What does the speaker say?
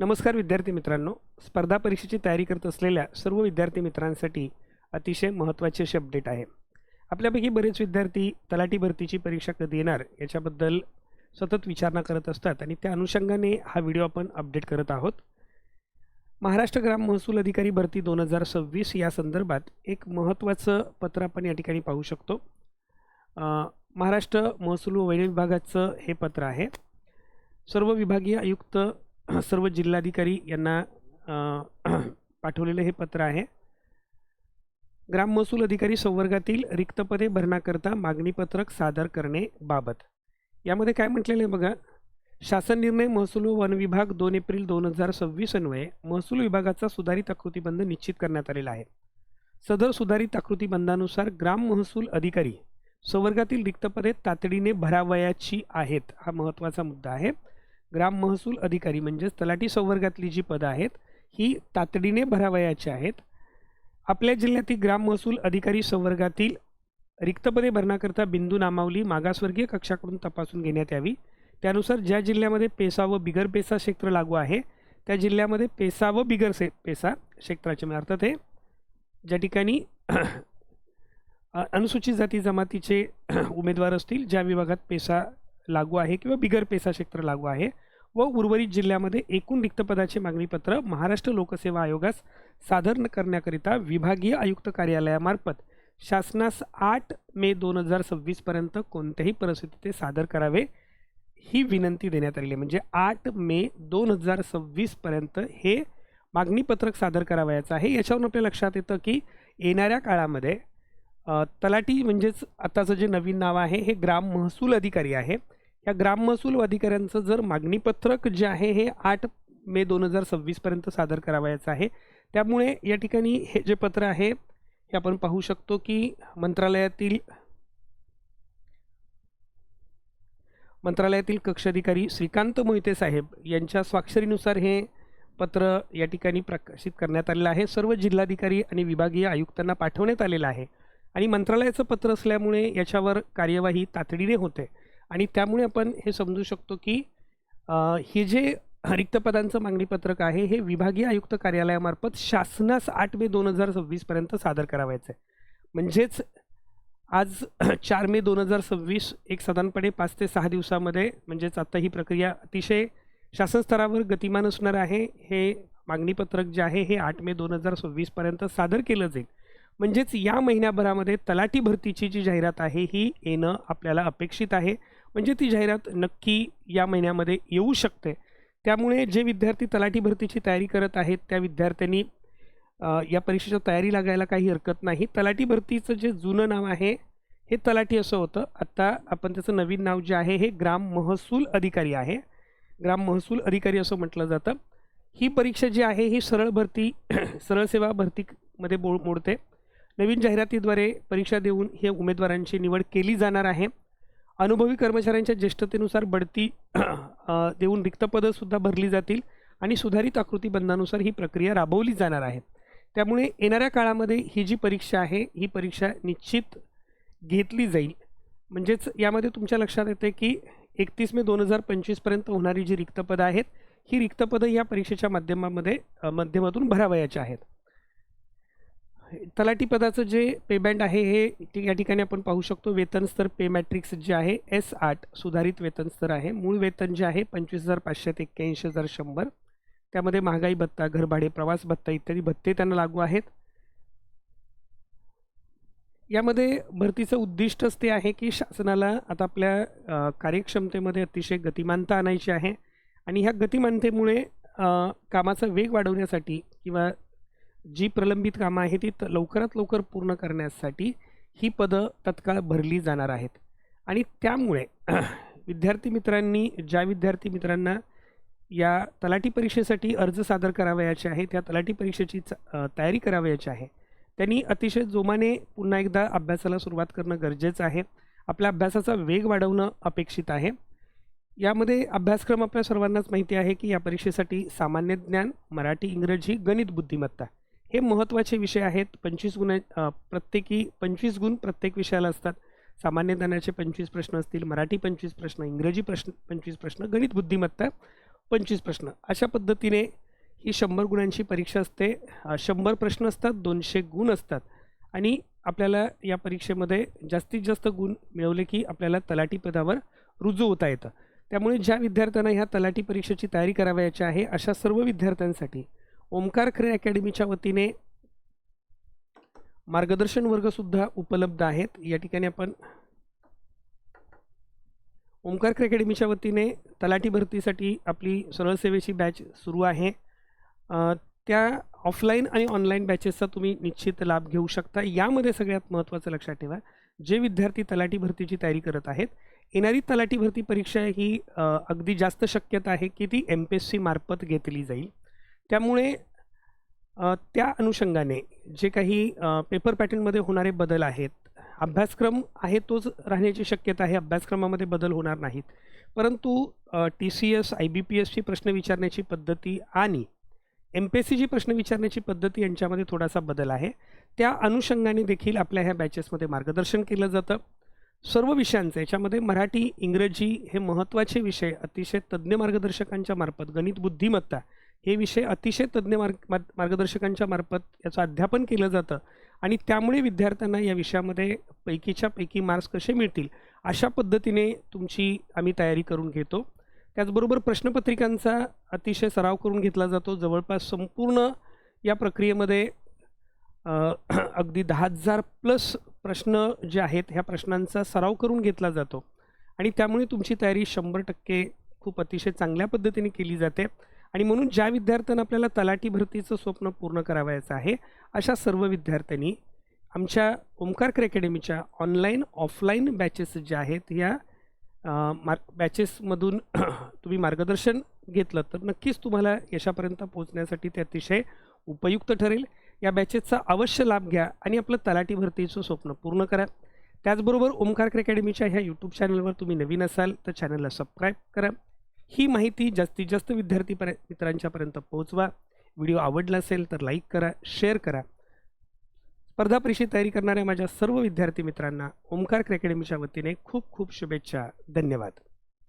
नमस्कार विद्यार्थी मित्रांनो, स्पर्धा परीक्षेची तयारी करत असलेल्या सर्व विद्यार्थी मित्रांसाठी अतिशय महत्त्वाची अशी अपडेट आहे. आपल्यापैकी बरेच विद्यार्थी तलाठी भरतीची परीक्षा कधी येणार याच्याबद्दल सतत विचारणा करत असतात आणि त्या अनुषंगाने हा व्हिडिओ आपण अपडेट करत आहोत. महाराष्ट्र ग्राम महसूल अधिकारी भरती 2026 या संदर्भात एक महत्त्वाचं पत्र आपण या ठिकाणी पाहू शकतो. महाराष्ट्र महसूल व वैध विभागाचं हे पत्र आहे. सर्व विभागीय आयुक्त, सर्व जिल्हाधिकारी यांना पाठवलेले हे पत्र आहे. ग्राम महसूल अधिकारी संवर्गातील रिक्त पदे भरण्याकरता मागणीपत्रक सादर करणे बाबत. यामध्ये काय म्हटलेलं आहे बघा. शासन निर्णय महसूल व वन विभाग 2 एप्रिल 2026 अन्वये महसूल विभागाचा सुधारित आकृतीबंध निश्चित करण्यात आलेला आहे. सदर सुधारित आकृतीबंधानुसार ग्राम महसूल अधिकारी संवर्गातील रिक्त पदे तातडीने भरावयाची आहेत. हा महत्त्वाचा मुद्दा आहे. ग्राम महसूल अधिकारी म्हणजेच तलाठी संवर्गातली जी पदं आहेत ही तातडीने भरावयाची आहेत. आपल्या जिल्ह्यातील ग्राम महसूल अधिकारी संवर्गातील रिक्त पदे भरण्याकरता बिंदू नामावली मागासवर्गीय कक्षाकडून तपासून घेण्यात यावी. त्यानुसार ज्या जिल्ह्यामध्ये पेसा व बिगर पेसा क्षेत्र लागू आहे त्या जिल्ह्यामध्ये पेसा व बिगर पेसा क्षेत्राचे अर्थात हे ज्या ठिकाणी अनुसूचित जाती जमातीचे उमेदवार असतील, ज्या विभागात पेसा लागू आहे किंवा बिगर पेसा क्षेत्र लागू आहे व उर्वरित जिल्ह्यामध्ये एकूण रिक्त पदाचे मागणीपत्र महाराष्ट्र लोकसेवा आयोगास सादर करण्याकरिता विभागीय आयुक्त कार्यालयामार्फत शासनास 8 मे 2026 पर्यंत कोणत्याही परिस्थितीत ते सादर करावे ही विनंती देण्यात आलेली आहे. म्हणजे 8 मे 2026 पर्यंत हे मागणीपत्रक सादर करावयाचं आहे. याच्यावरून आपल्या लक्षात येतं की येणाऱ्या काळामध्ये तलाठी म्हणजेच आताचं जे नवीन नाव आहे हे ग्राम महसूल अधिकारी आहे. या ग्राम महसूल अधिकाऱ्यांचं जर मागणीपत्रक जे आहे हे 8 मे 2026 पर्यंत सादर करावयाचं आहे. त्यामुळे या ठिकाणी हे जे पत्र आहे हे आपण पाहू शकतो की मंत्रालयातील कक्ष अधिकारी श्रीकांत मोहिते साहेब यांच्या स्वाक्षरीनुसार हे पत्र या ठिकाणी प्रकाशित करण्यात आलेलं आहे. सर्व जिल्हाधिकारी आणि विभागीय आयुक्तांना पाठवण्यात आलेलं आहे आणि मंत्रालयाचं पत्र असल्यामुळे याच्यावर कार्यवाही तातडीने होते आणि त्यामुळे आपण हे समजू शकतो की हे जे रिक्त पदांचं मागणीपत्रक आहे हे विभागीय आयुक्त कार्यालयामार्फत शासनास 8 मे 2026 पर्यंत सादर करावायचं आहे. म्हणजेच आज 4 मे 2026 एक साधारणपणे 5 ते 6 दिवसामध्ये म्हणजेच आता ही प्रक्रिया अतिशय शासन स्तरावर गतिमान असणार आहे. हे मागणीपत्रक जे आहे हे 8 मे 2026 पर्यंत सादर केलं जाईल. म्हणजेच या महिन्याभरामध्ये तलाठी भरतीची जी जाहिरात आहे ही येणं आपल्याला अपेक्षित आहे. म्हणजे ती जाहिरात नक्की या महिन्यामध्ये येऊ शकते. त्यामुळे जे विद्यार्थी तलाठी भरतीची तयारी करत आहेत त्या विद्यार्थ्यांनी या परीक्षेच्या तयारी लागायला काही हरकत नाही. तलाठी भरतीचं जे जुनं नाव आहे हे तलाठी असं होतं. आता आपण त्याचं नवीन नाव जे आहे हे ग्राम महसूल अधिकारी आहे. ग्राम महसूल अधिकारी असं म्हटलं जातं. ही परीक्षा जी आहे ही सरळ भरती सरळ सेवा भरतीमध्ये मोडते. नवीन जाहिरातीद्वारे परीक्षा देऊन हे उमेदवारांची निवड केली जाणार आहे. अनुभवी कर्मचाऱ्यांच्या ज्येष्ठतेनुसार बढती देऊन रिक्त पदंसुद्धा भरली जातील आणि सुधारित आकृतीबंधानुसार ही प्रक्रिया राबवली जाणार आहे. त्यामुळे येणाऱ्या काळामध्ये ही जी परीक्षा आहे ही परीक्षा निश्चित घेतली जाईल. म्हणजेच यामध्ये तुमच्या लक्षात येते की 31 मे 2025 पर्यंत होणारी जी रिक्त पदं आहेत ही रिक्त पदं या परीक्षेच्या माध्यमातून भरावयाची आहेत. तलाठी पदाचं जे पेबँड आहे हे या ठिकाणी आपण पाहू शकतो. वेतन स्तर पे मॅट्रिक्स जे आहे S8 सुधारित वेतन स्तर आहे. मूळ वेतन जे आहे 25,500 ते 81,100. त्यामध्ये महागाई भत्ता, घरभाडे, प्रवास भत्ता इत्यादी भत्ते त्यांना लागू आहेत. यामध्ये भरतीचं उद्दिष्टच ते आहे की शासनाला आता आपल्या कार्यक्षमतेमध्ये अतिशय गतिमानता आणायची आहे आणि ह्या गतिमानतेमुळे कामाचा वेग वाढवण्यासाठी किंवा जी प्रलंबित कामं आहेत ती लवकरात लवकर पूर्ण करण्यासाठी ही पदं तत्काळ भरली जाणार आहेत. आणि त्यामुळे ज्या विद्यार्थी मित्रांना या तलाठी परीक्षेसाठी अर्ज सादर करावयाचे आहे, त्या तलाठी परीक्षेची तयारी करावयाची आहे, त्यांनी अतिशय जोमाने पुन्हा एकदा अभ्यासाला सुरुवात करणं गरजेचं आहे. आपल्या अभ्यासाचा वेग वाढवणं अपेक्षित आहे. यामध्ये अभ्यासक्रम आपल्या सर्वांनाच माहिती आहे की या परीक्षेसाठी सामान्य ज्ञान, मराठी, इंग्रजी, गणित, बुद्धिमत्ता हे महत्त्वाचे विषय आहेत. 25 गुण प्रत्येकी 25 गुण प्रत्येक विषयाला असतात. सामान्य ज्ञानाचे 25 प्रश्न असतील, मराठी 25 प्रश्न, इंग्रजी 25 प्रश्न, गणित बुद्धिमत्ता 25 प्रश्न अशा पद्धतीने ही 100 गुणांची परीक्षा असते. 100 प्रश्न असतात, 200 गुण असतात आणि आपल्याला या परीक्षेमध्ये जास्तीत जास्त गुण मिळवले की आपल्याला तलाठी पदावर रुजू होता येतं. त्यामुळे ज्या विद्यार्थ्यांना ह्या तलाठी परीक्षेची तयारी करावयाची आहे अशा सर्व विद्यार्थ्यांसाठी ओमकार खरे अकॅडमीच्या वतीने मार्गदर्शन वर्गसुद्धा उपलब्ध आहेत. या ठिकाणी आपण ओमकार खरे अकॅडमीच्या वतीने तलाठी भरतीसाठी आपली सरळ सेवेची बॅच सुरू आहे. त्या ऑफलाईन आणि ऑनलाईन बॅचेसचा तुम्ही निश्चित लाभ घेऊ शकता. यामध्ये सगळ्यात महत्त्वाचं लक्षात ठेवा, जे विद्यार्थी तलाठी भरतीची तयारी करत आहेत, येणारी तलाठी भरती परीक्षा ही अगदी जास्त शक्यता आहे की ती MPSC मार्फत घेतली जाईल. त्यामुळे त्या अनुषंगाने जे काही पेपर पॅटर्नमध्ये होणारे बदल आहेत, अभ्यासक्रम आहे तोच राहण्याची शक्यता आहे, अभ्यासक्रमामध्ये बदल होणार नाहीत. परंतु TCS IBPSची प्रश्न विचारण्याची पद्धती आणि MPSCची प्रश्न विचारण्याची पद्धती यांच्यामध्ये थोडासा बदल आहे. त्या अनुषंगाने देखील आपल्या ह्या बॅचेसमध्ये मार्गदर्शन केलं जातं. सर्व विषयांचं याच्यामध्ये मराठी, इंग्रजी हे महत्त्वाचे विषय अतिशय तज्ज्ञ मार्गदर्शकांच्या मार्फत, गणित, बुद्धिमत्ता हे विषय अतिशय तज्ज्ञ मार्गदर्शकांच्या मार्फत याचं अध्यापन केलं जातं आणि त्यामुळे विद्यार्थ्यांना या विषयामध्ये पैकीच्या पैकी मार्क्स कसे मिळतील अशा पद्धतीने तुमची आम्ही तयारी करून घेतो. त्याचबरोबर प्रश्नपत्रिकांचा अतिशय सराव करून घेतला जातो. जवळपास संपूर्ण या प्रक्रियेमध्ये अगदी 10,000+ प्रश्न जे आहेत ह्या प्रश्नांचा सराव करून घेतला जातो आणि त्यामुळे तुमची तयारी 100% खूप अतिशय चांगल्या पद्धतीने केली जाते. आणि म्हणून ज्या विद्यार्थ्यांना आपल्याला तलाठी भरतीचं स्वप्न पूर्ण करावयाचं आहे अशा सर्व विद्यार्थ्यांनी आमच्या ओमकार खरे अकॅडमीच्या ऑनलाईन ऑफलाईन बॅचेस ज्या आहेत या बॅचेसमधून तुम्ही मार्गदर्शन घेतलं तर नक्कीच तुम्हाला यशापर्यंत पोहोचण्यासाठी ते अतिशय उपयुक्त ठरेल. या बॅचेसचा अवश्य लाभ घ्या आणि आपलं तलाठी भरतीचं स्वप्न पूर्ण करा. त्याचबरोबर ओमकार खरे अकॅडमीच्या ह्या यूट्यूब चॅनलवर तुम्ही नवीन असाल तर चॅनलला सबस्क्राईब करा. ही माहिती जास्तीत जास्त विद्यार्थी मित्रांच्यापर्यंत पोहोचवा. व्हिडिओ आवडला असेल तर लाईक करा, शेअर करा. स्पर्धा परीक्षेची तयारी करणाऱ्या माझ्या सर्व विद्यार्थी मित्रांना ओमकार खरे अकॅडमीच्या वतीने खूप खूप शुभेच्छा. धन्यवाद.